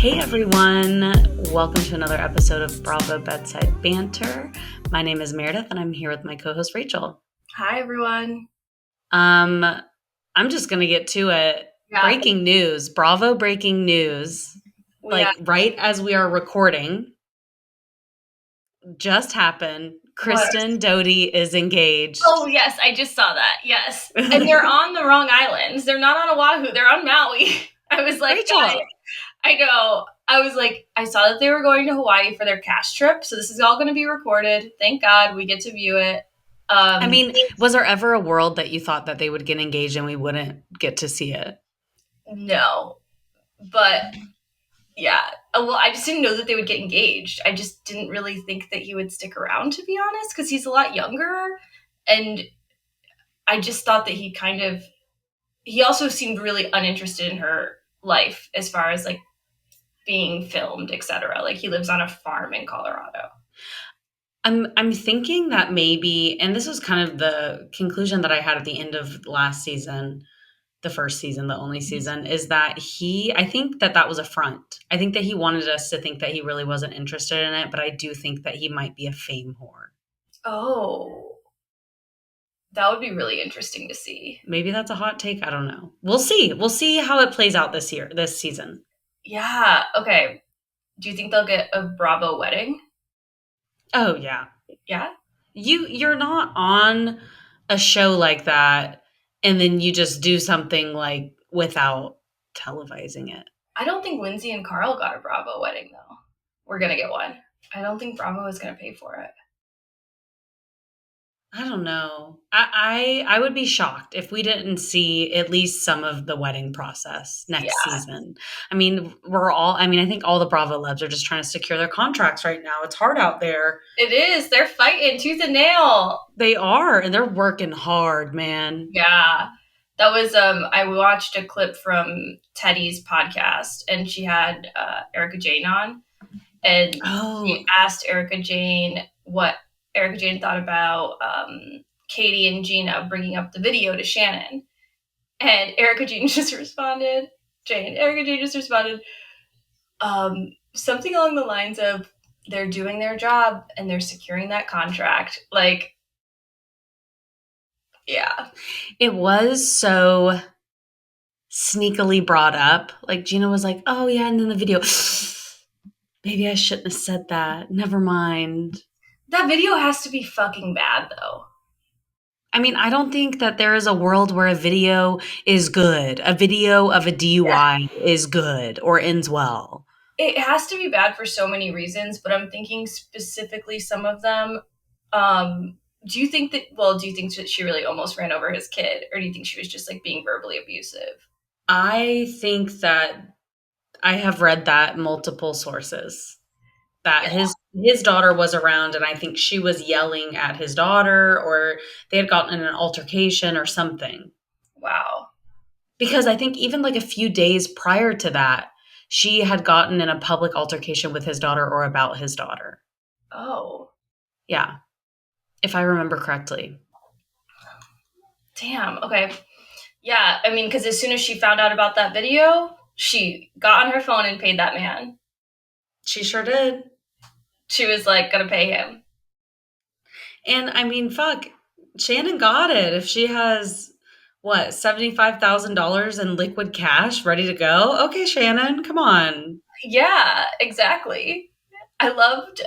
Hey everyone, welcome to another episode of Bravo Bedside Banter. My name is Meredith and I'm here with my co-host Rachel. Hi everyone. I'm just going to get to it. Yeah. Breaking news, Bravo breaking news. Right as we are recording, just happened. Kristen Doty is engaged. Oh yes, I just saw that. Yes. And they're on the wrong islands. They're not on Oahu. They're on Maui. I was like, Rachel. I know. I was like, I saw that they were going to Hawaii for their cast trip. So this is all going to be recorded. Thank God we get to view it. Was there ever a world that you thought that they would get engaged and we wouldn't get to see it? No. But yeah. Well, I just didn't know that they would get engaged. I just didn't really think that he would stick around, to be honest, because he's a lot younger. And I just thought that he also seemed really uninterested in her life as far as like being filmed, etc. Like he lives on a farm in Colorado. I'm thinking that maybe, and this was kind of the conclusion that I had at the end of last season, the first season, the only season, is that I think that was a front. I think that he wanted us to think that he really wasn't interested in it, but I do think that he might be a fame whore. Oh, that would be really interesting to see. Maybe that's a hot take. I don't know. We'll see. We'll see how it plays out this season. Yeah. Okay. Do you think they'll get a Bravo wedding? Oh, yeah. Yeah? You're not on a show like that and then you just do something like without televising it. I don't think Lindsay and Carl got a Bravo wedding, though. We're going to get one. I don't think Bravo is going to pay for it. I don't know. I would be shocked if we didn't see at least some of the wedding process next season. I mean, I think all the Bravo Labs are just trying to secure their contracts right now. It's hard out there. It is. They're fighting tooth and nail. They are, and they're working hard, man. Yeah. That was, I watched a clip from Teddy's podcast, and she had Erica Jane on, and she asked Erica Jane what Erica Jane thought about Katie and Gina bringing up the video to Shannon. And Erica Jane just responded, something along the lines of, they're doing their job and they're securing that contract. Like, yeah. It was so sneakily brought up. Like, Gina was like, oh, yeah, and then the video, maybe I shouldn't have said that. Never mind. That video has to be fucking bad, though. I mean, I don't think that there is a world where a video is good. A video of a DUI is good or ends well. It has to be bad for so many reasons, but I'm thinking specifically some of them. Do you think that she really almost ran over his kid, or do you think she was just like being verbally abusive? I think that I have read that multiple sources. That his daughter was around, and I think she was yelling at his daughter, or they had gotten in an altercation or something. Wow. Because I think even like a few days prior to that, she had gotten in a public altercation with his daughter or about his daughter. Oh. Yeah. If I remember correctly. Damn. Okay. Yeah. I mean, because as soon as she found out about that video, she got on her phone and paid that man. She sure did. She was like, gonna pay him. And I mean, fuck, Shannon got it. If she has, $75,000 in liquid cash ready to go? Okay, Shannon, come on. Yeah, exactly. I loved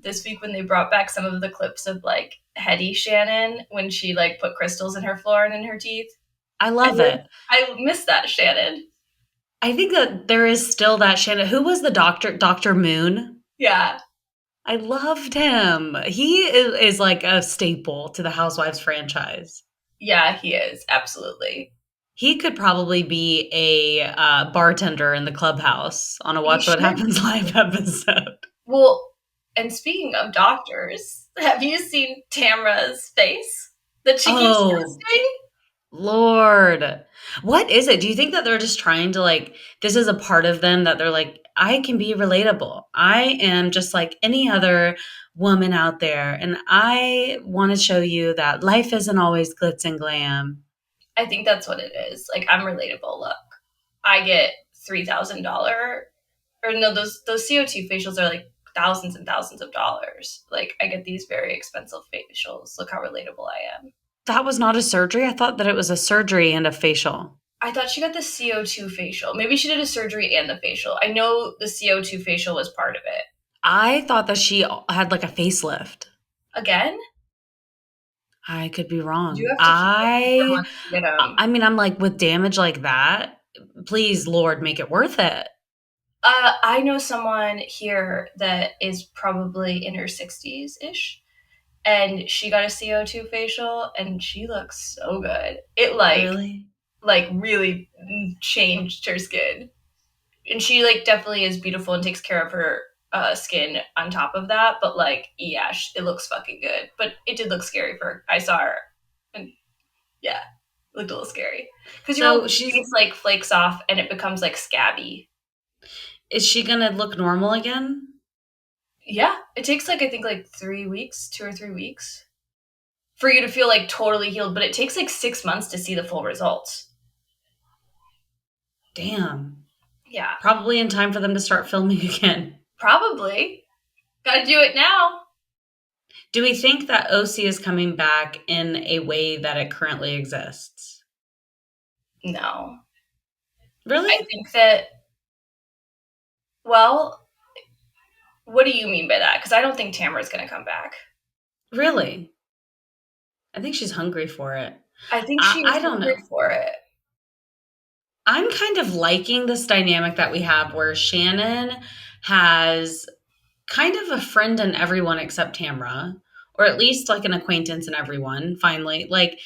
this week when they brought back some of the clips of like heady Shannon when she like put crystals in her floor and in her teeth. I love it. I miss that Shannon. I think that there is still that Shannon. Who was the doctor? Dr. Moon? Yeah. I loved him. He is like a staple to the Housewives franchise. Yeah, he is. Absolutely. He could probably be a bartender in the clubhouse on a Watch What Happens Live episode. Well, and speaking of doctors, have you seen Tamera's face that she keeps posting? Lord. What is it? Do you think that they're just trying to like, this is a part of them that they're like, I can be relatable. I am just like any other woman out there. And I want to show you that life isn't always glitz and glam. I think that's what it is. Like, I'm relatable. Look, I get $3,000 or no, those CO2 facials are like thousands and thousands of dollars. Like I get these very expensive facials. Look how relatable I am. That was not a surgery? I thought that it was a surgery and a facial. I thought she got the CO2 facial. Maybe she did a surgery and the facial. I know the CO2 facial was part of it. I thought that she had like a facelift. Again, I could be you wrong. have to keep looking for months to get them. I mean, I'm like, with damage like that, please, Lord, make it worth it. I know someone here that is probably in her 60s ish, and she got a CO2 facial, and she looks so good. It Really? like really changed her skin, and she like definitely is beautiful and takes care of her skin on top of that. But like, yeah, it looks fucking good. But it did look scary for her. I saw her, and yeah, it looked a little scary because your So whole she's face like flakes off and it becomes like scabby. is she gonna look normal again? Yeah, it takes like I think like 3 weeks, 2 or 3 weeks, for you to feel like totally healed. But it takes like 6 months to see the full results. Damn. Yeah, Probably in time for them to start filming again. probably. Got to do it now. Do we think that OC is coming back in a way that it currently exists? No, I Really? think that. Well, what do you mean by that? Because I don't think Tamara's going to come back. Really? I think she's hungry for it. I think I, she is I don't hungry know. for it. I'm kind of liking this dynamic that we have where Shannon has kind of a friend in everyone except Tamra, or at least like an acquaintance in everyone, finally. Like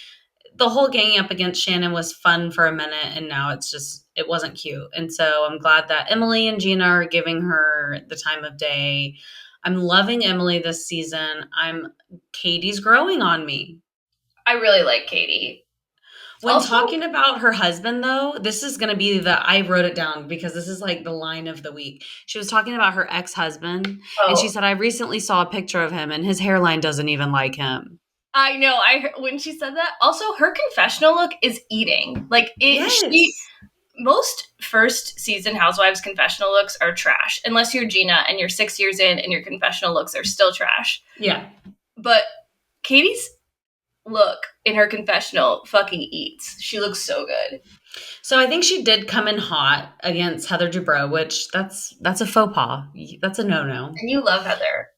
the whole ganging up against Shannon was fun for a minute, and now it wasn't cute. And so I'm glad that Emily and Gina are giving her the time of day. I'm loving Emily this season. Katie's growing on me. I really like Katie. When Also, talking about her husband, though, this is going to be I wrote it down because this is like the line of the week. She was talking about her ex husband, and she oh, said, I recently saw a picture of him, and his hairline doesn't even like him. I know. When she said that. Also, her confessional look is eating. Like it. She Yes. most first season Housewives confessional looks are trash, unless you're Gina and you're 6 years in and your confessional looks are still trash. Yeah. But Katie's look in her confessional fucking eats. She looks so good. So I think she did come in hot against Heather Dubrow, which that's a faux pas. That's a no-no. And you love Heather.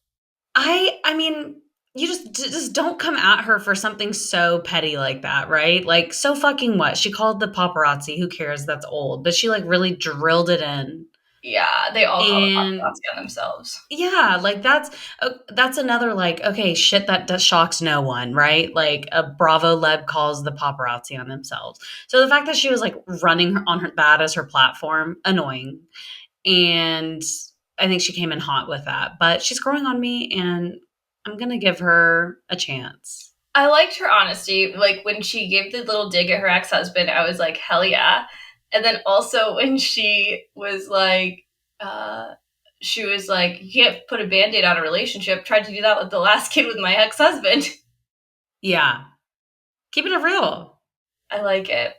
I mean, you just don't come at her for something so petty like that, right? Like so fucking what? She called the paparazzi. Who cares? That's old. But she like really drilled it in. Yeah, they all call the And paparazzi on themselves. yeah, like that's another like okay shit that shocks no one, right? Like a Bravo leb calls the paparazzi on themselves. So the fact that she was like running that as her platform, annoying, and I think she came in hot with that. But she's growing on me, and I'm gonna give her a chance. I liked her honesty. Like when she gave the little dig at her ex husband, I was like, hell yeah. And then also when uh, she was like, you can't put a band aid on a relationship. Tried to do that with the last kid with my ex husband. Yeah, keeping it real. I like it.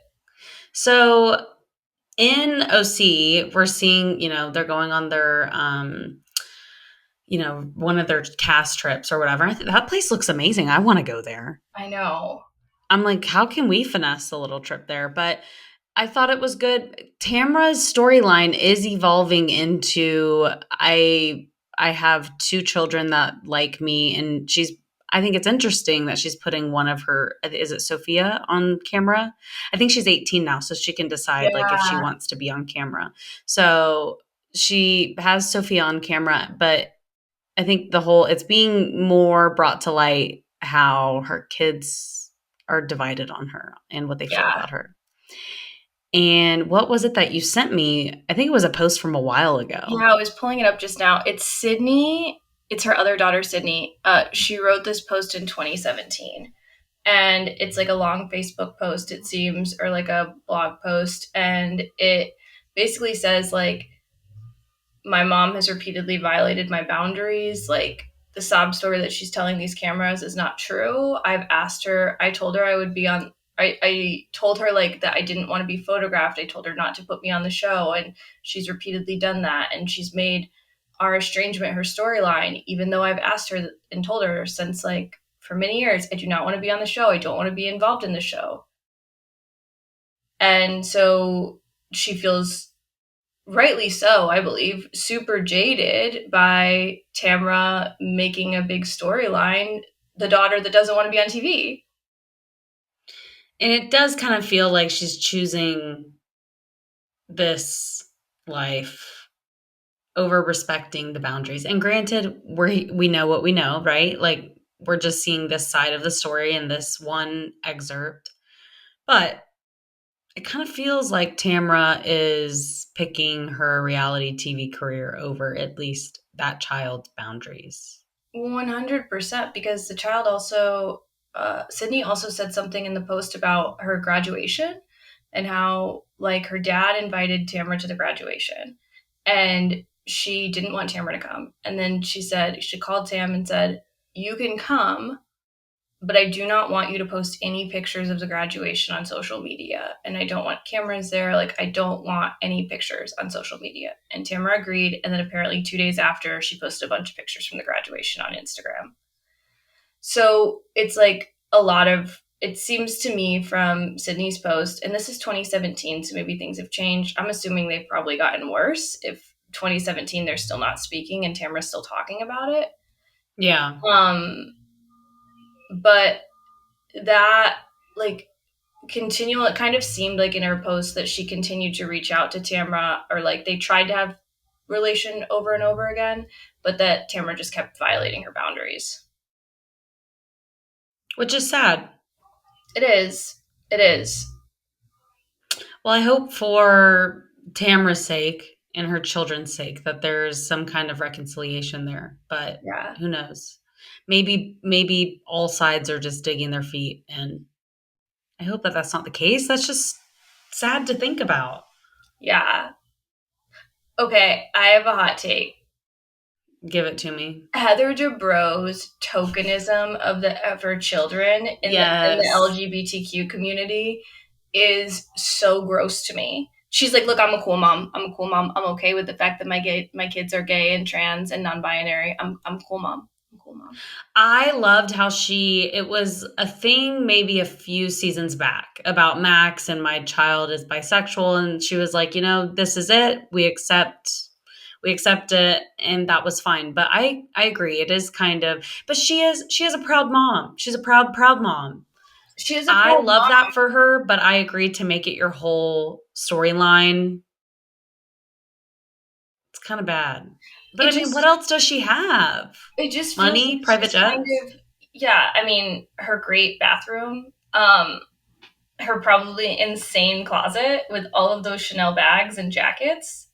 So in OC, we're seeing they're going on their one of their cast trips or whatever. That place looks amazing. I want to go there. I know. I'm like, how can we finesse a little trip there? But I thought it was good. Tamra's storyline is evolving into I have two children that like me, and I think it's interesting that she's putting one of her, is it Sophia, on camera? I think she's 18 now, so she can decide like if she Yeah. wants to be on camera. So she has Sophia on camera, but I think it's being more brought to light how her kids are divided on her and what they feel Yeah. about her. And what was it that you sent me? I think it was a post from a while ago. Yeah, I was pulling it up just now. It's Sydney. It's her other daughter, Sydney. She wrote this post in 2017. And it's like a long Facebook post, it seems, or like a blog post. And it basically says, like, my mom has repeatedly violated my boundaries. Like, the sob story that she's telling these cameras is not true. I told her I would be on I told her like that I didn't want to be photographed. I told her not to put me on the show, and she's repeatedly done that. And she's made our estrangement her storyline, even though I've asked her and told her since like for many years, I do not want to be on the show. I don't want to be involved in the show. And so she feels, rightly so, I believe, super jaded by Tamera making a big storyline, the daughter that doesn't want to be on TV. And it does kind of feel like she's choosing this life over respecting the boundaries. And granted, we know what we know, right? Like we're just seeing this side of the story in this one excerpt. But it kind of feels like Tamra is picking her reality TV career over at least that child's boundaries. 100%, because the child also, Sydney also said something in the post about her graduation and how, like, her dad invited Tamara to the graduation and she didn't want Tamara to come. And then she called Tam and said, "You can come, but I do not want you to post any pictures of the graduation on social media. And I don't want cameras there. Like, I don't want any pictures on social media." And Tamara agreed. And then apparently 2 days after, she posted a bunch of pictures from the graduation on Instagram. So it's like a lot of, it seems to me from Sydney's post, and this is 2017, so maybe things have changed. I'm assuming they've probably gotten worse if 2017 they're still not speaking and Tamara's still talking about it. Yeah. But that, like, continual, it kind of seemed like in her post that she continued to reach out to Tamara, or like they tried to have relation over and over again, but that Tamara just kept violating her boundaries. Which is sad. It is. It is. Well, I hope for Tamra's sake and her children's sake that there's some kind of reconciliation there. But Yeah. who knows? Maybe all sides are just digging their feet, and I hope that that's not the case. That's just sad to think about. Yeah. Okay, I have a hot take. Give it to me. Heather Dubrow's tokenism of her children in the Yes. LGBTQ community is so gross to me. She's like, "Look, I'm a cool mom. I'm a cool mom. I'm okay with the fact that my kids are gay and trans and non-binary. I'm a cool mom. I'm a cool mom." I loved how it was a thing maybe a few seasons back about Max and my child is bisexual. And she was like, this is it. We accept it. And that was fine. But I agree. It is kind of, but she has a proud mom. She's a proud mom. She is a I proud love mom. that for her, but I agree to make it your whole storyline. It's kind of bad. But I mean, what else does she have? It just feels Money, like private she's kind jets? of, yeah, I mean, her great bathroom, her probably insane closet with all of those Chanel bags and jackets.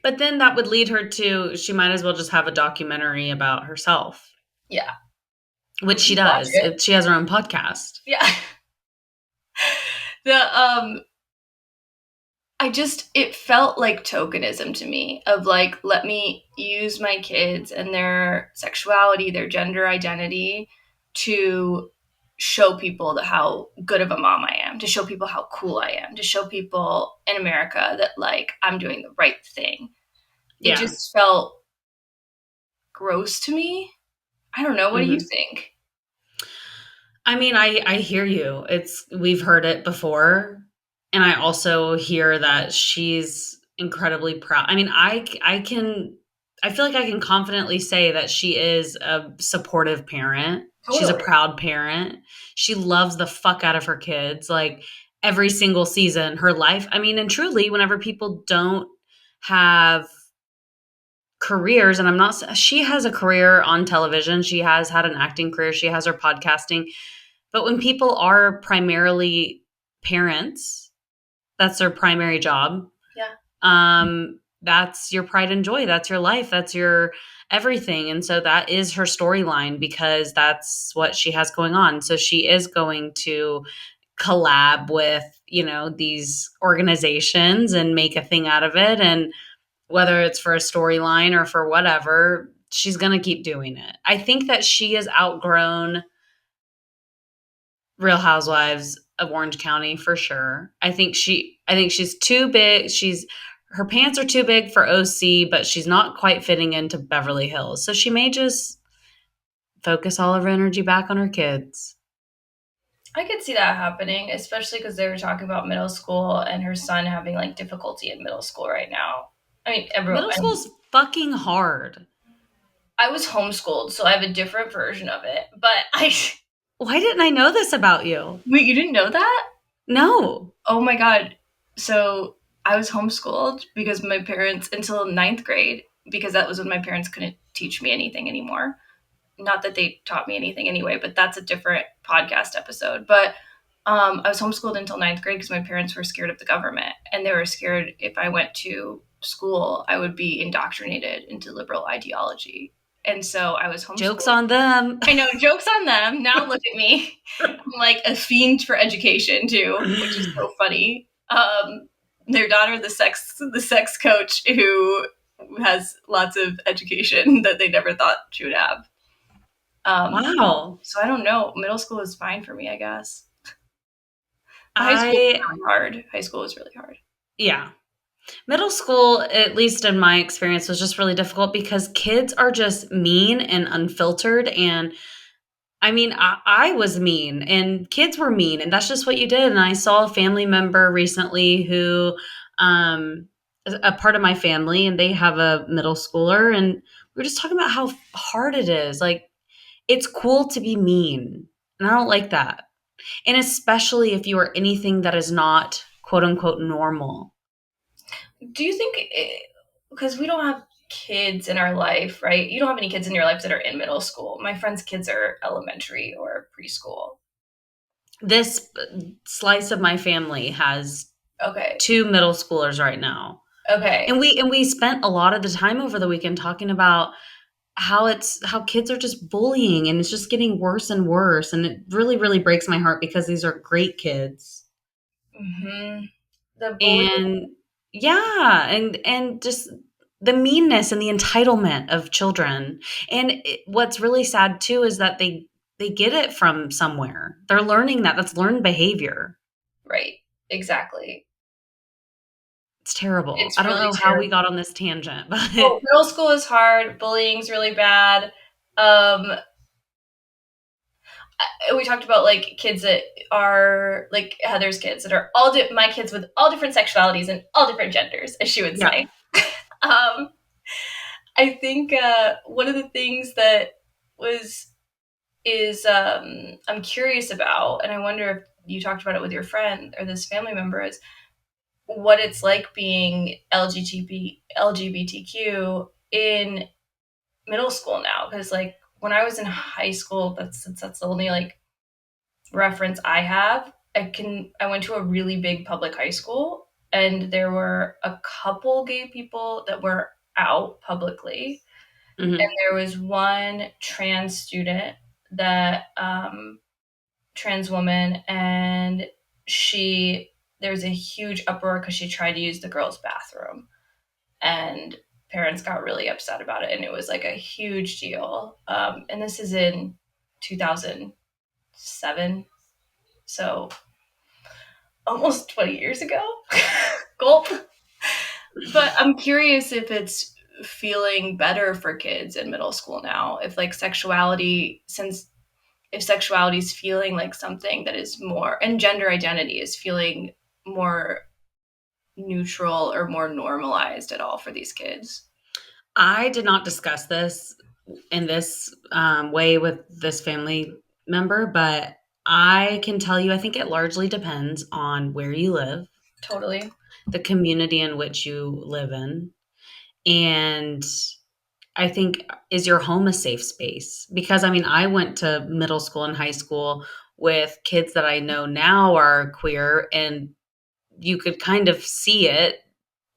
But then that would lead her to she might as well just have a documentary about herself, Yeah. which she Watch does. it. She has her own podcast. Yeah. The it felt like tokenism to me of like, let me use my kids and their sexuality, their gender identity to show people how good of a mom I am, to show people how cool I am, to show people in America that like I'm doing the right thing. It Yeah. just felt gross to me. I don't know. What do you Mm-hmm. think? I mean, I hear you. We've heard it before, and I also hear that she's incredibly proud. I mean, I feel like I can confidently say that she is a supportive parent. She's a Totally. proud parent. She loves the fuck out of her kids. Like every single season, her life. I mean, and truly, whenever people don't have careers, and I'm not, she has a career on television. She has had an acting career. She has her podcasting. But when people are primarily parents, that's their primary job. Yeah. That's your pride and joy. That's your life. That's your everything. And so that is her storyline because that's what she has going on. So she is going to collab with, these organizations and make a thing out of it. And whether it's for a storyline or for whatever, she's going to keep doing it. I think that she has outgrown Real Housewives of Orange County for sure. I think she's too big. Her pants are too big for OC, but she's not quite fitting into Beverly Hills. So she may just focus all of her energy back on her kids. I could see that happening, especially because they were talking about middle school and her son having like difficulty in middle school right now. I mean, everyone. Middle school's fucking hard. I was homeschooled, so I have a different version of it. But I Why didn't I know this about you? wait, you didn't know that? No. Oh my god! So I was homeschooled because my parents until ninth grade because that was when my parents couldn't teach me anything anymore. Not that they taught me anything anyway, but that's a different podcast episode. But I was homeschooled until ninth grade because my parents were scared of the government, and they were scared if I went to school, I would be indoctrinated into liberal ideology. And so I was Joke's homeschooled. on them. I know, jokes on them. Now look at me. I'm like a fiend for education too, which is so funny. Their daughter, the sex coach, who has lots of education that they never thought she would have. Wow. So I don't know. Middle school was fine for me, I guess. High school was I, really hard. High school was really hard. yeah. Middle school, at least in my experience, was just really difficult because kids are just mean and unfiltered. And I mean, I was mean and kids were mean, and that's just what you did. And I saw a family member recently who, is a part of my family, and they have a middle schooler. And we were just talking about how hard it is. Like, it's cool to be mean. And I don't like that. And especially if you are anything that is not quote unquote normal. Do you think, because we don't have kids in our life, right? You don't have any kids in your life that are in middle school. My friends' kids are elementary or preschool. This slice of my family has Okay. 2 middle schoolers right now. Okay. And we spent a lot of the time over the weekend talking about how kids are just bullying, and it's just getting worse and worse, and it really, really breaks my heart because these are great kids. Mm-hmm. The bullying, And yeah, and just the meanness and the entitlement of children. And what's really sad too is that they get it from somewhere. They're learning that. That's learned behavior. right? Exactly. It's terrible. It's I don't really know how we terrible. got on this tangent, but Well, middle school is hard. Bullying's really bad. Um, we talked about like kids that are like Heather's kids that are my kids with all different sexualities and all different genders, as she would yeah. say. um, I think one of the things that was is I'm curious about, and I wonder if you talked about it with your friend or this family member, is what it's like being LGBTQ in middle school now. Because like when I was in high school, that's the only like reference I have. I went to a really big public high school, and there were a couple gay people that were out publicly, and Mhm. there was one trans student that trans woman, and she there was a huge uproar because she tried to use the girls' bathroom, and parents got really upset about it, and it was like a huge deal. And this is in 2007, so almost 20 years ago. Gulp. But I'm curious if it's feeling better for kids in middle school now, if like sexuality, since if sexuality is feeling like something that is more, and gender identity is feeling more neutral or more normalized at all for these kids. I did not discuss this in this way with this family member, but I can tell you, I think it largely depends on where you live, Totally. the community in which you live in, and I think, is your home a safe space? Because I mean, I went to middle school and high school with kids that I know now are queer, and you could kind of see it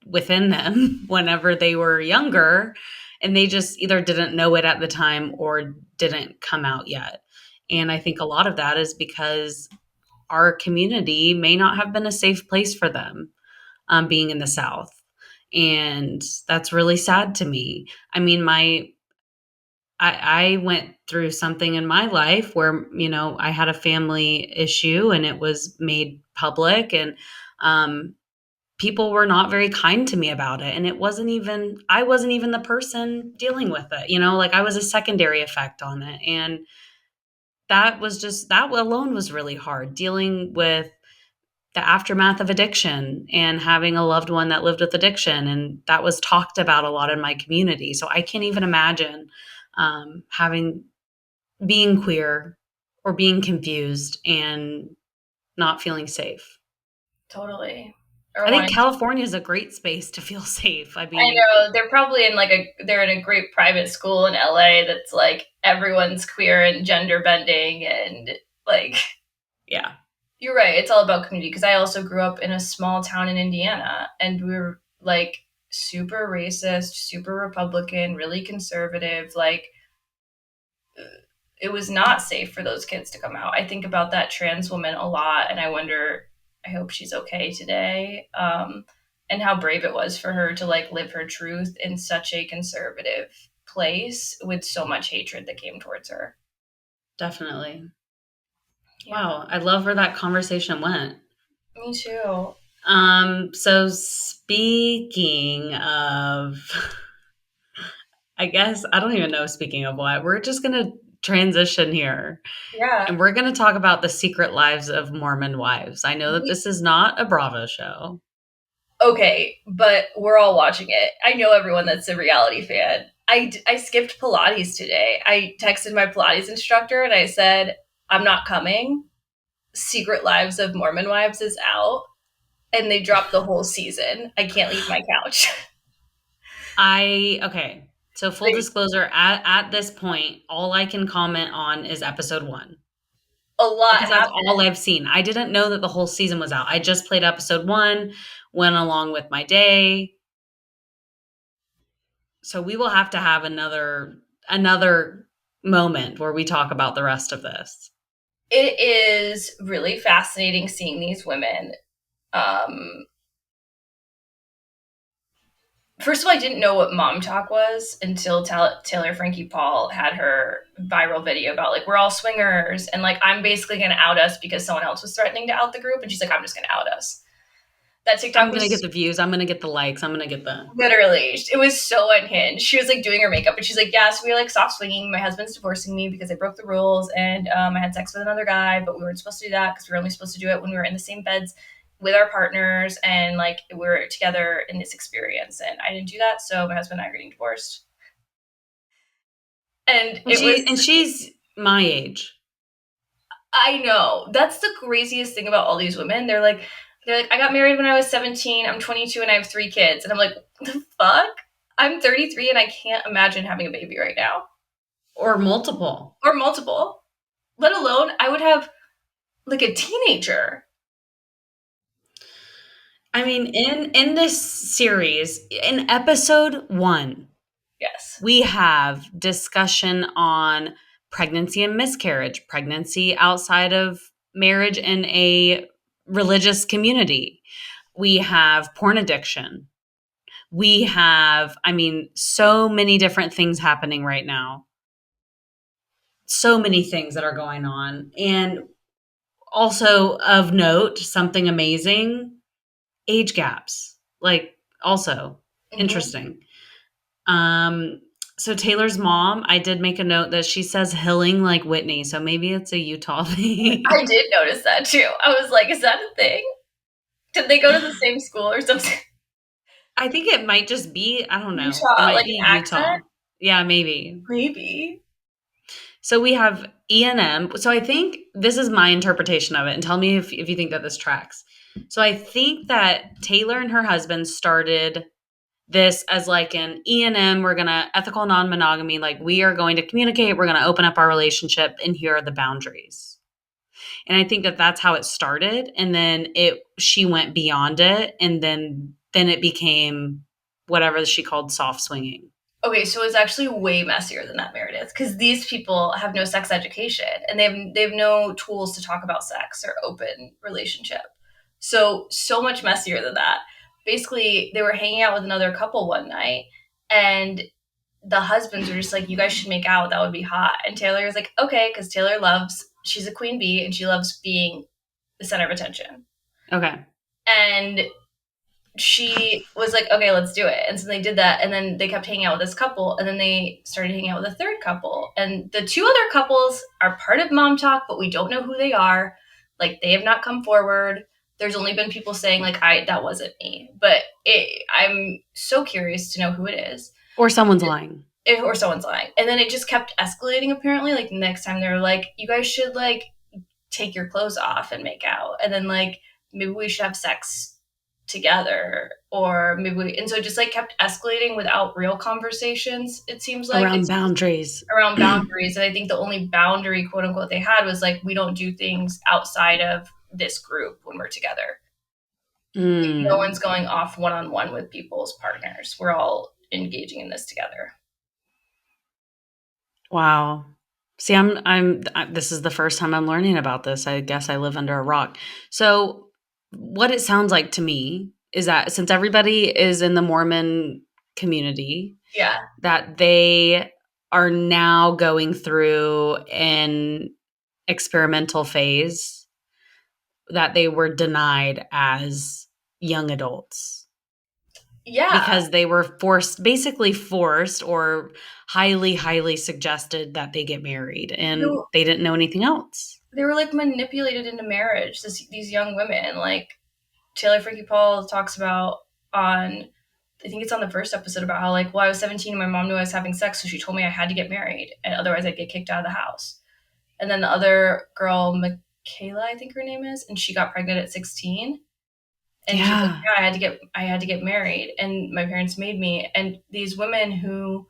within them whenever they were younger, and they just either didn't know it at the time or didn't come out yet. And I think a lot of that is because our community may not have been a safe place for them, being in the South. And that's really sad to me. I mean, I went through something in my life where, I had a family issue and it was made public, and um, people were not very kind to me about it. And I wasn't even the person dealing with it, like I was a secondary effect on it. And that alone was really hard, dealing with the aftermath of addiction and having a loved one that lived with addiction. And that was talked about a lot in my community. So I can't even imagine having being queer or being confused and not feeling safe. Totally. Or I think wanting. California is a great space to feel safe. I I mean, know they're probably in they're in a great private school in LA that's like everyone's queer and gender bending and like yeah, you're right. It's all about community because I also grew up in a small town in Indiana and we were like super racist, super Republican, really conservative. Like it was not safe for those kids to come out. I think about that trans woman a lot and I wonder, I hope she's okay today. And how brave it was for her to like live her truth in such a conservative place with so much hatred that came towards her. definitely. Yeah, Wow, I love where that conversation went. me too. So speaking of, I guess I don't even know, speaking of what, we're just going to transition here Yeah. and we're going to talk about the secret lives of Mormon wives. I know that this is not a Bravo show. Okay, but we're all watching it. I know everyone that's a reality fan. I skipped Pilates today. I texted my Pilates instructor and I said, I'm not coming. Secret Lives of Mormon Wives is out. And they dropped the whole season. I can't leave my couch. Okay. So full Like, disclosure, at this point, all I can comment on is episode 1 a lot because that's happened. all I've seen. I didn't know that the whole season was out. I just played episode 1, went along with my day. So we will have to have another moment where we talk about the rest of this. It is really fascinating seeing these women. Um, First of all, I didn't know what mom talk was until Taylor Frankie Paul had her viral video about like we're all swingers and like I'm basically going to out us because someone else was threatening to out the group and she's like I'm just going to out us. That I'm TikTok going to get was the views, I'm going to get the likes, I'm going to get the literally it was so unhinged. She was like doing her makeup and she's like, yeah, so we were like soft swinging. My husband's divorcing me because I broke the rules and I had sex with another guy, but we weren't supposed to do that because we were only supposed to do it when we were in the same beds with our partners and like we were together in this experience and I didn't do that, so my husband and I are getting divorced. And and it was, she's my age. I know that's the craziest thing about all these women. They're like I got married when I was 17, I'm 22 and I have 3 kids and I'm like the fuck, I'm 33 and I can't imagine having a baby right now Or multiple. or multiple, let alone I would have like a teenager. I mean, in this series, in episode 1, Yes. we have discussion on pregnancy and miscarriage, pregnancy outside of marriage in a religious community. We have porn addiction. We have, I mean, so many different things happening right now. So many things that are going on. And also of note, something amazing, age gaps. Like also Mm-hmm. interesting. Um, so Taylor's mom, I did make a note that she says Hilling like Whitney, so maybe it's a Utah I thing. did notice that too. I was like, is that a thing? Did they go to the same school or something? I think it might just be, I don't know, it Utah, might like be an accent? Utah. Yeah, maybe. Maybe. So we have E&M. So I think this is my interpretation of it, and tell me if you think that this tracks. So I think that Taylor and her husband started this as like an E&M, we're going to ethical non-monogamy, like we are going to communicate, we're going to open up our relationship, and here are the boundaries. And I think that that's how it started, and then she went beyond it, and then it became whatever she called soft swinging. Okay, so it's actually way messier than that, Meredith, because these people have no sex education and they have no tools to talk about sex or open relationship. So much messier than that. Basically, they were hanging out with another couple one night, and the husbands were just like, you guys should make out. That would be hot. And Taylor was like, okay, because Taylor she's a queen bee and she loves being the center of attention. Okay. And she was like, okay, let's do it. And so they did that. And then they kept hanging out with this couple. And then they started hanging out with a third couple. And the two other couples are part of Mom Talk, but we don't know who they are. Like, they have not come forward. There's only been people saying, like, that wasn't me. But I'm so curious to know who it is. Or someone's lying. Or someone's lying. And then it just kept escalating, apparently. Like, the next time they were like, you guys should, like, take your clothes off and make out. And then, like, maybe we should have sex together, or maybe and so it just like kept escalating without real conversations. It seems like Around it's boundaries. around boundaries. And I think the only boundary, quote unquote, they had was like, we don't do things outside of this group when we're together. Like, no one's going off one-on-one with people's partners. We're all engaging in this together. Wow. See, this is the first time I'm learning about this. I guess I live under a rock. So what it sounds like to me is that since everybody is in the Mormon community, Yeah. that they are now going through an experimental phase that they were denied as young adults. Yeah. Because they were basically forced or highly, highly suggested that they get married, and they didn't know anything else. They were like manipulated into marriage, these young women. Like, Taylor Frankie Paul talks about I think it's on the first episode, about how, like, well, I was 17 and my mom knew I was having sex, so she told me I had to get married, and otherwise I'd get kicked out of the house. And then the other girl, Michaela, I think her name is, and she got pregnant at 16. And she's like, yeah, I had to get married, and my parents made me. And these women who,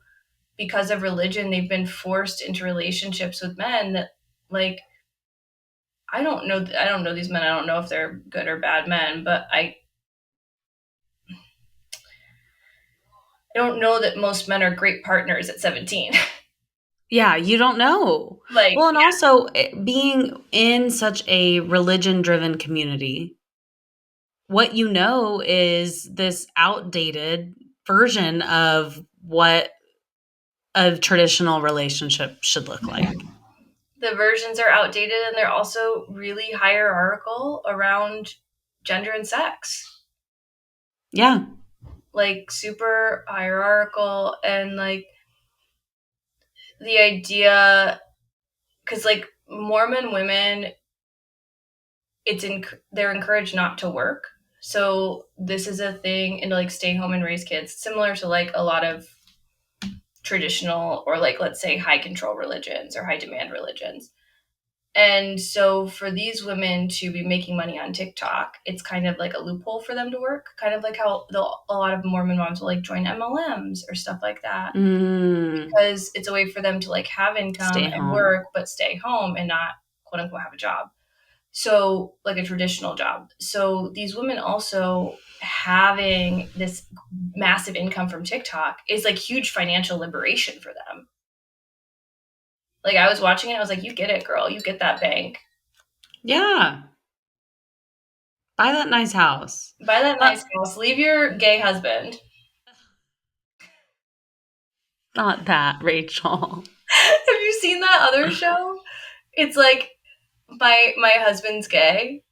because of religion, they've been forced into relationships with men that, like, I don't know these men. I don't know if they're good or bad men, but I don't know that most men are great partners at 17. Yeah, you don't know. Like, well, and also being in such a religion-driven community, what you know is this outdated version of what a traditional relationship should look like. The versions are outdated, and they're also really hierarchical around gender and sex. Yeah. Like, super hierarchical, and like the idea, because like Mormon women, they're encouraged not to work. So this is a thing, and to like stay home and raise kids, similar to like a lot of traditional, or like, let's say, high control religions or high demand religions. And so for these women to be making money on TikTok, it's kind of like a loophole for them to work, kind of like how a lot of Mormon moms will like join MLMs or stuff like that, because it's a way for them to like have income and work, but stay home and not, quote unquote, have a job. So, like, a traditional job. So these women also having this massive income from TikTok is like huge financial liberation for them. Like, I was watching it, I was like, you get it, girl. You get that bank. Yeah. Buy that nice house. Buy that nice house. Leave your gay husband. Not that, Rachel. Have you seen that other show? It's like, my husband's gay.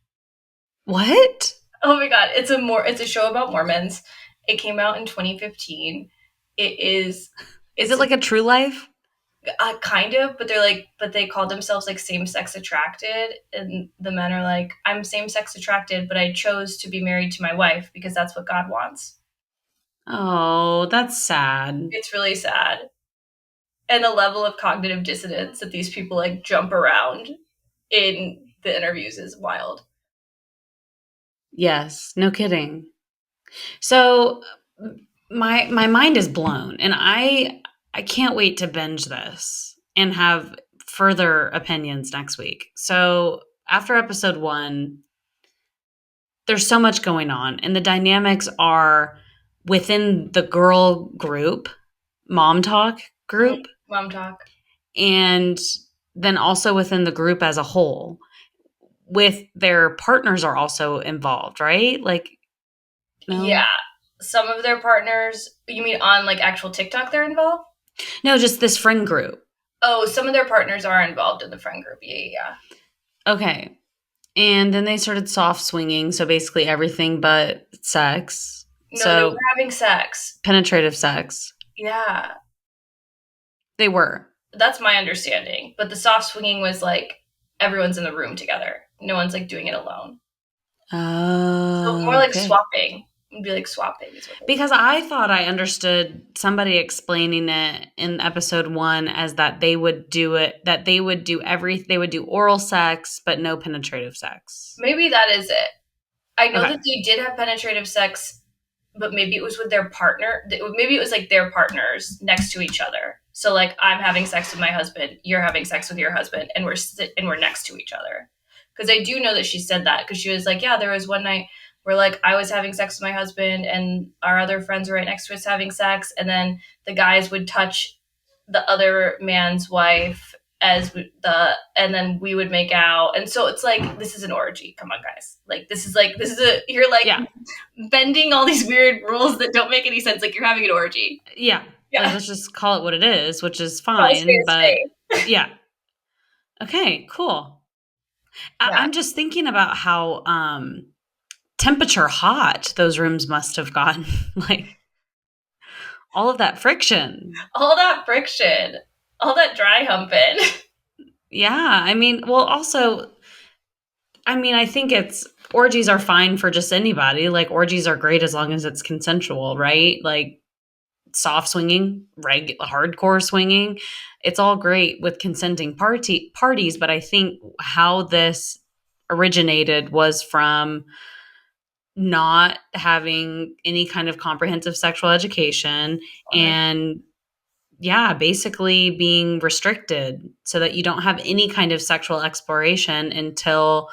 What? Oh my god, it's a show about Mormons. It came out in 2015. Is it like a True Life? Kind of, but they call themselves like same-sex attracted, and the men are like, I'm same-sex attracted, but I chose to be married to my wife because that's what God wants. Oh, that's sad. It's really sad. And the level of cognitive dissonance that these people like jump around in the interviews is wild. Yes, no kidding. So my mind is blown, and I can't wait to binge this and have further opinions next week. So after episode 1, there's so much going on, and the dynamics are within the girl group, Mom Talk group. Mom Talk. And then also within the group as a whole, with their partners are also involved, right? Like, no? Yeah. Some of their partners, you mean on like actual TikTok they're involved? No, just this friend group. Oh, some of their partners are involved in the friend group. Yeah, yeah. Okay. And then they started soft swinging, so basically everything but sex. No, they were So having sex. penetrative sex. Yeah, They were. that's my understanding. But the soft swinging was like everyone's in the room together. No one's like doing it alone. So more like Okay. swapping. It'd be like swapping is what they Because I thought I understood somebody explaining it in episode 1 as that they would do it, that they would do oral sex, but no penetrative sex. maybe that is it. I know Okay. that they did have penetrative sex, but maybe it was with their partner. Maybe it was like their partners next to each other. So like I'm having sex with my husband, you're having sex with your husband, and we're next to each other. Because I do know that she said that because she was like, yeah, there was one night where like I was having sex with my husband and our other friends were right next to us having sex, and then the guys would touch the other man's wife and then we would make out, and so it's like this is an orgy. Come on, guys! Like this is a you're like Yeah. bending all these weird rules that don't make any sense. Like you're having an orgy. Yeah. Like Yeah, let's just call it what it is, which is call a spade fine, a but spade. yeah. Okay, cool. Yeah. I'm just thinking about how temperature hot those rooms must have gotten. Like all of that friction. All that friction, all that dry humping. Yeah. I mean, well, also, I mean, I think it's orgies are fine for just anybody. Like orgies are great as long as it's consensual, right? Like soft swinging, hardcore swinging. It's all great with consenting parties, but I think how this originated was from not having any kind of comprehensive sexual education and yeah, basically being restricted so that you don't have any kind of sexual exploration until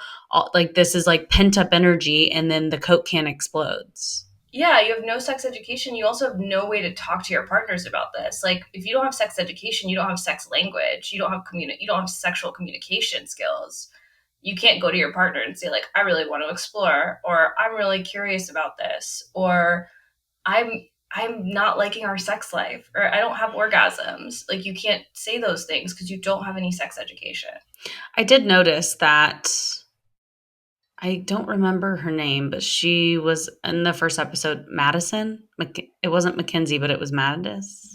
like this is like pent up energy and then the Coke can explodes. Yeah, you have no sex education. You also have no way to talk to your partners about this. Like, if you don't have sex education, you don't have sex language. You don't have sexual communication skills. You can't go to your partner and say like, "I really want to explore," or "I'm really curious about this," or "I'm I'm not liking our sex life," or "I don't have orgasms." Like, you can't say those things because you don't have any sex education. I did notice that I don't remember her name, but she was in the first episode, Madison. It wasn't Mackenzie, but it was Mattis.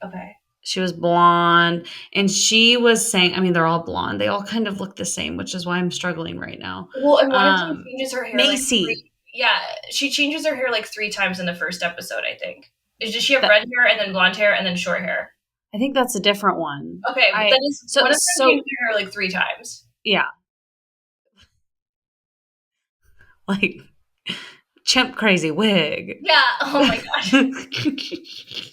Okay. She was blonde, and she was saying, I mean, they're all blonde. They all kind of look the same, which is why I'm struggling right now. Well, and one of them changes her hair like Macy. three. Yeah, she changes her hair like three times in the first episode. I think. Does she have That, red hair and then blonde hair and then short hair? I think that's a different one. Okay, but that I is so one of them so changed her hair like three times. yeah, like chimp crazy wig. Yeah. Oh my gosh.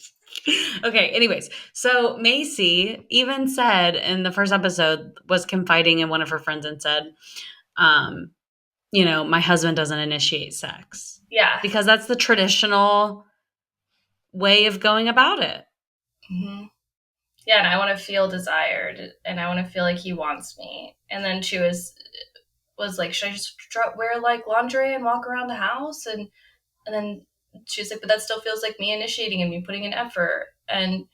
Okay, anyways, so Macy even said in the first episode was confiding in one of her friends and said, um, you know, my husband doesn't initiate sex Yeah. because that's the traditional way of going about it. hmm Yeah, and I want to feel desired, and I want to feel like he wants me. And then she was like, should I just wear like lingerie and walk around the house? And then she was like, but that still feels like me initiating and me putting in effort. And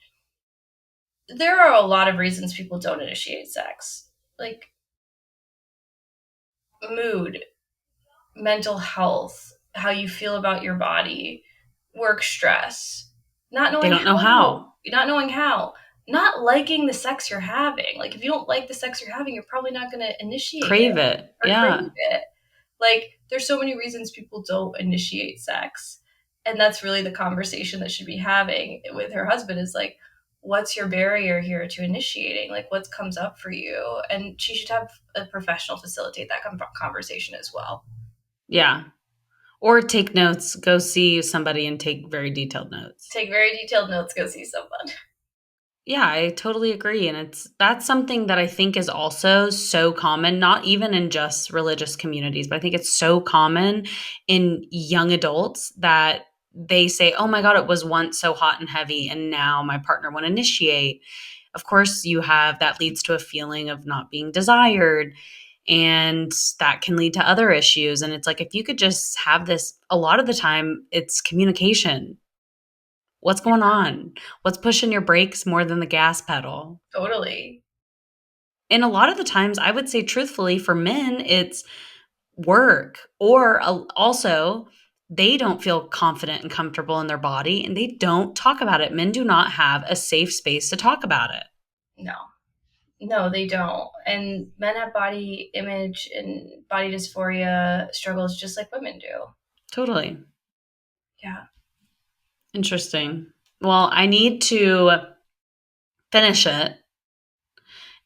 there are a lot of reasons people don't initiate sex, like mood, mental health, how you feel about your body, work stress, not They knowing don't know how, how. not knowing how, not liking the sex you're having. Like if you don't like the sex you're having, you're probably not going to initiate it Crave it. or crave Yeah. it. Like there's so many reasons people don't initiate sex. And that's really the conversation that she'd be having with her husband is like, what's your barrier here to initiating? Like what comes up for you? And she should have a professional facilitate that conversation as well. Yeah. Or take notes, go see somebody and take very detailed notes. Take very detailed notes, go see someone. Yeah, I totally agree. And that's something that I think is also so common, not even in just religious communities, but I think it's so common in young adults that they say, oh my God, it was once so hot and heavy, and now my partner won't initiate. Of course, you have that leads to a feeling of not being desired. And that can lead to other issues. And it's like, if you could just have this, a lot of the time, it's communication What's going on? What's pushing your brakes more than the gas pedal? Totally. And a lot of the times, I would say truthfully, for men, it's work or also they don't feel confident and comfortable in their body and they don't talk about it. Men do not have a safe space to talk about it. No. No, they don't. And men have body image and body dysphoria struggles just like women do. Totally. Yeah. Interesting. Well, I need to finish it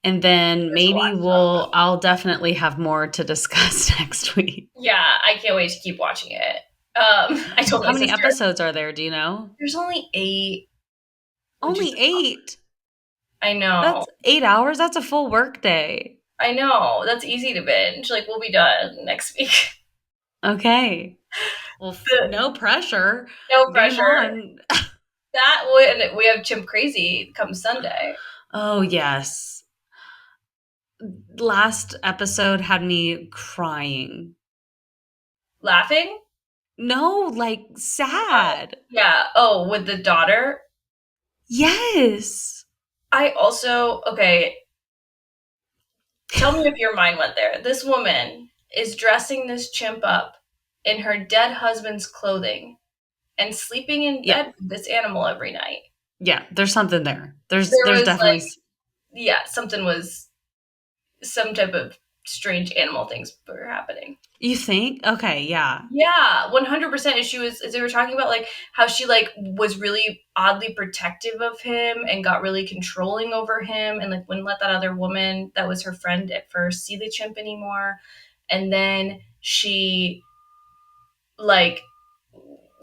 and then There's a lot maybe to talk about. I'll definitely have more to discuss next week. Yeah, I can't wait to keep watching it. I told my How many sister, episodes are there? Do you know? there's only 8, which is, Only 8. I know. That's 8 hours. That's a full work day. I know. That's easy to binge. Like, we'll be done next week. Okay. Well, The, no pressure. no Game pressure. on. That would, we have Chimp Crazy come Sunday. Oh, yes. Last episode had me crying. Laughing? No, like Oh, sad. yeah. Oh, with the daughter? Yes. I also, okay, tell me if your mind went there. This woman is dressing this chimp up in her dead husband's clothing and sleeping in Yeah. bed with this animal every night. Yeah. There's something there. There There's was definitely. like, yeah, something was, some type of strange animal things were happening. You think? Okay. Yeah. Yeah, 100%. And she was, as they were talking about, like, how she, like, was really oddly protective of him and got really controlling over him and, like, wouldn't let that other woman that was her friend at first see the chimp anymore. And then she, like,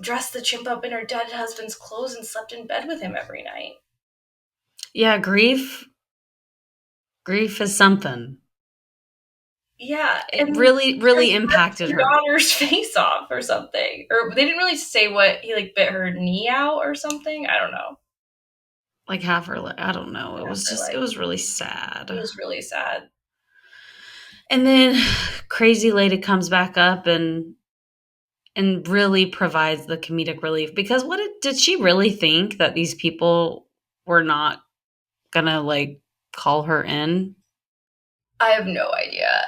dressed the chimp up in her dead husband's clothes and slept in bed with him every night. Yeah. Grief is something. Yeah, It and really, really ripped impacted her her. daughter's face off or something. Or they didn't really say what, he, like, bit her knee out or something. I don't know. Like half her, I don't know. After, It like, was really it sad. was really sad. And then Crazy Lady comes back up and really provides the comedic relief because did she really think that these people were not gonna like call her in? I have no idea.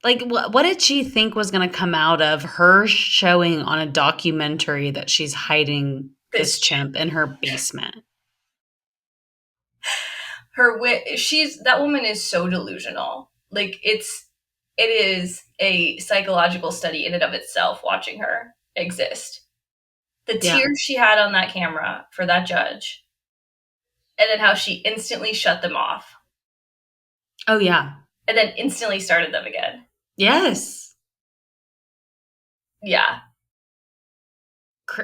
Like what did she think was gonna come out of her showing on a documentary that she's hiding this This chimp in her basement? her wit, she's, that woman is so delusional. Like, it is a psychological study in and of itself watching her exist. The Yeah. tears she had on that camera for that judge, and then how she instantly shut them off, Oh yeah. and then instantly started them again. Yes. Yeah.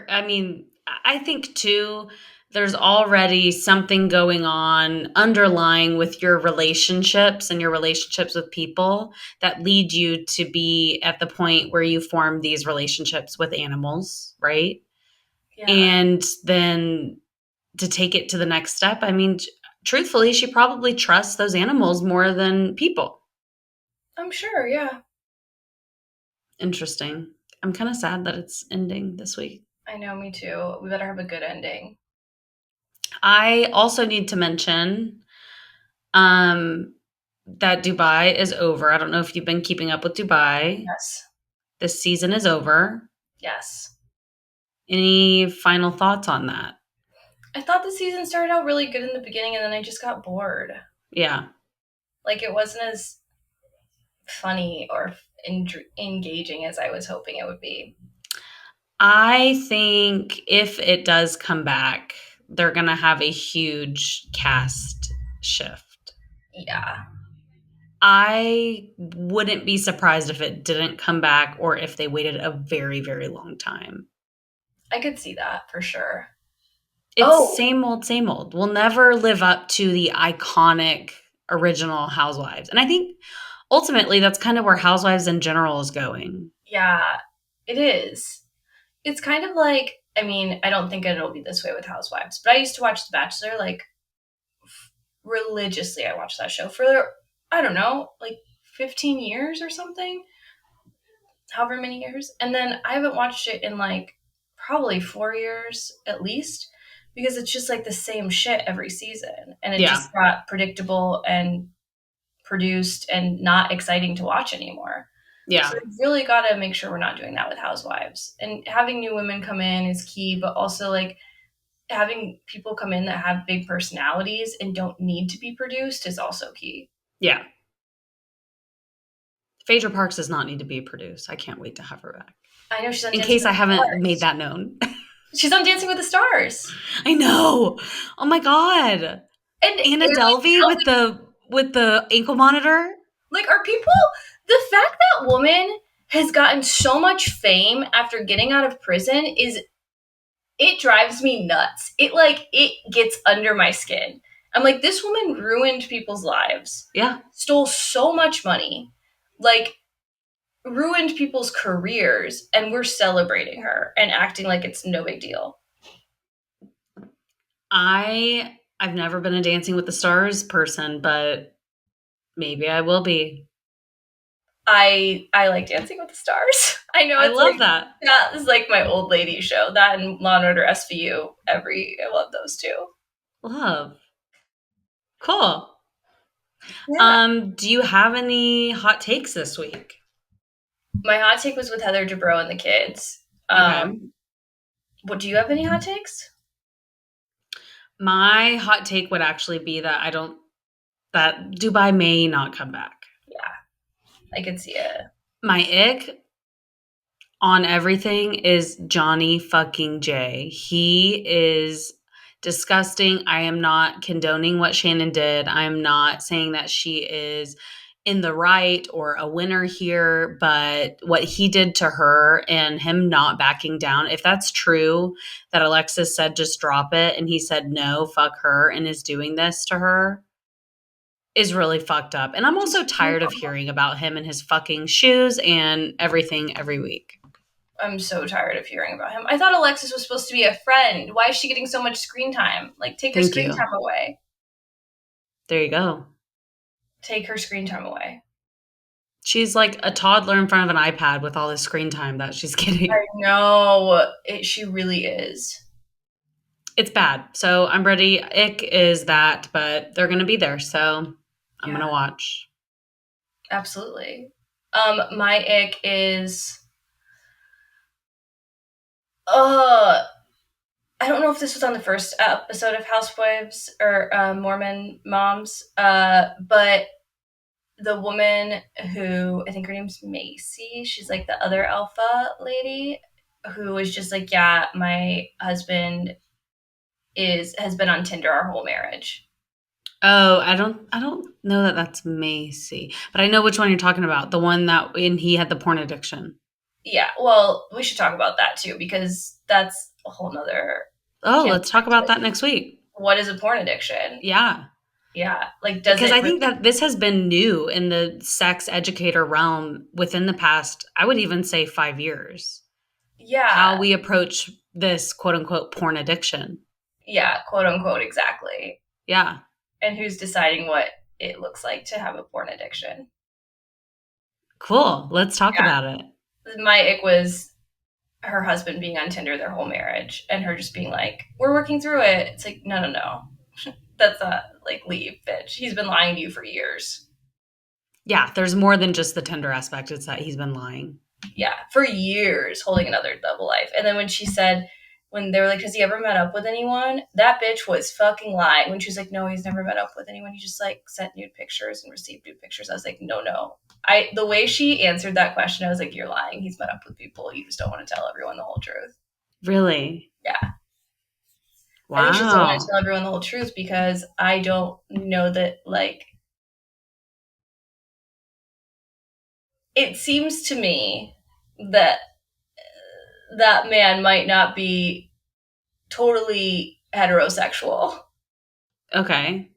I mean, I think too, there's already something going on underlying with your relationships and your relationships with people that lead you to be at the point where you form these relationships with animals, right? Yeah. And then to take it to the next step, I mean, truthfully, she probably trusts those animals more than people. I'm sure, yeah. Interesting. I'm kind of sad that it's ending this week. I know, me too. We better have a good ending. I also need to mention that Dubai is over. I don't know if you've been keeping up with Dubai. Yes. This season is over. Yes. Any final thoughts on that? I thought the season started out really good in the beginning and then I just got bored. Yeah. Like, it wasn't as funny or engaging as I was hoping it would be. I think if it does come back, they're going to have a huge cast shift. Yeah. I wouldn't be surprised if it didn't come back or if they waited a very, very long time. I could see that for sure. It's Oh, same old, same old. We'll never live up to the iconic original Housewives. And I think ultimately that's kind of where Housewives in general is going. yeah, it is. It's kind of like, I mean, I don't think it'll be this way with Housewives, but I used to watch The Bachelor like religiously. I watched that show for, I don't know, like 15 years or something, however many years. And then I haven't watched it in like probably 4 years at least because it's just like the same shit every season, and it Yeah. just got predictable and produced and not exciting to watch anymore. Yeah. So we've really got to make sure we're not doing that with Housewives. And having new women come in is key, but also like having people come in that have big personalities and don't need to be produced is also key. Yeah. Phaedra Parks does not need to be produced. I can't wait to have her back. I know she's on In Dancing case with I the haven't made Stars. that known. She's on Dancing with the Stars. I know. Oh my god. And Anna like, Delvey how with the ankle monitor. like are people the fact that woman has gotten so much fame after getting out of prison is it drives me nuts. It gets under my skin. I'm like, this woman ruined people's lives. Yeah. Stole so much money. Like ruined people's careers, and we're celebrating her and acting like it's no big deal. I've never been a Dancing with the Stars person, but maybe I will be. I like Dancing with the Stars. I know I it's love like that. that is like my old lady show. That and Law and Order SVU. I love those two. Love. Cool. Yeah. Do you have any hot takes this week? My hot take was with Heather Dubrow and the kids. Okay. What do you have any hot takes? My hot take would actually be that that Dubai may not come back. Yeah, I could see it. My ick on everything is Johnny fucking J. He is disgusting. I am not condoning what Shannon did. I'm not saying that she is in the right or a winner here, but what he did to her and him not backing down, if that's true that Alexis said just drop it and he said no, fuck her and is doing this to her, is really fucked up. And I'm also tired of hearing about him and his fucking shoes and everything every week. I'm so tired of hearing about him. I thought Alexis was supposed to be a friend. Why is she getting so much screen time? Like, take her Thank screen you. time away. There you go. Take her screen time away. She's like a toddler in front of an iPad with all the screen time that she's getting. I know. She really is. It's bad. So I'm ready. Ick is that, but they're going to be there. So I'm going to watch. Absolutely. My ick is I don't know if this was on the first episode of Housewives or Mormon Moms, but the woman who I think her name's Macy, she's like the other alpha lady, who was just like, yeah, my husband has been on Tinder our whole marriage. Oh, I don't know that that's Macy, but I know which one you're talking about. The one that when he had the porn addiction. Yeah, well, we should talk about that too, because that's a whole nother. Oh, let's talk about that next week. What is a porn addiction? Yeah. Yeah, like because I think that this has been new in the sex educator realm within the past, I would even say 5 years. Yeah. How we approach this quote unquote porn addiction. Yeah, quote unquote, exactly. Yeah. And who's deciding what it looks like to have a porn addiction? Cool. Let's talk about it. My ick was her husband being on Tinder their whole marriage and her just being like, we're working through it. It's like, no. That's not like, leave, bitch. He's been lying to you for years. Yeah, there's more than just the Tinder aspect. It's that he's been lying. Yeah, for years, holding another double life. And then when she said, when they were like, has he ever met up with anyone? That bitch was fucking lying. When she was like, no, he's never met up with anyone. He just like sent nude pictures and received nude pictures. I was like, no. The way she answered that question, I was like, you're lying. He's met up with people. You just don't want to tell everyone the whole truth. Really? Yeah. Wow. I think she just don't want to tell everyone the whole truth because I don't know that, like, it seems to me that that man might not be totally heterosexual. Okay.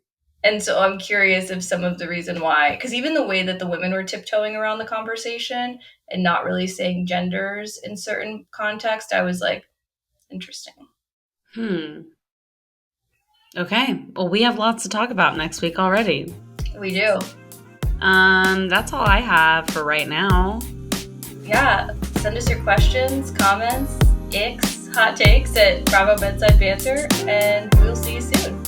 And so I'm curious if some of the reason why, because even the way that the women were tiptoeing around the conversation and not really saying genders in certain context, I was like, interesting. Okay. Well, we have lots to talk about next week already. We do. That's all I have for right now. Yeah. Send us your questions, comments, icks, hot takes at Bravo Bedside Banter, and we'll see you soon.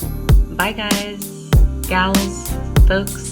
Bye, guys, gals, folks.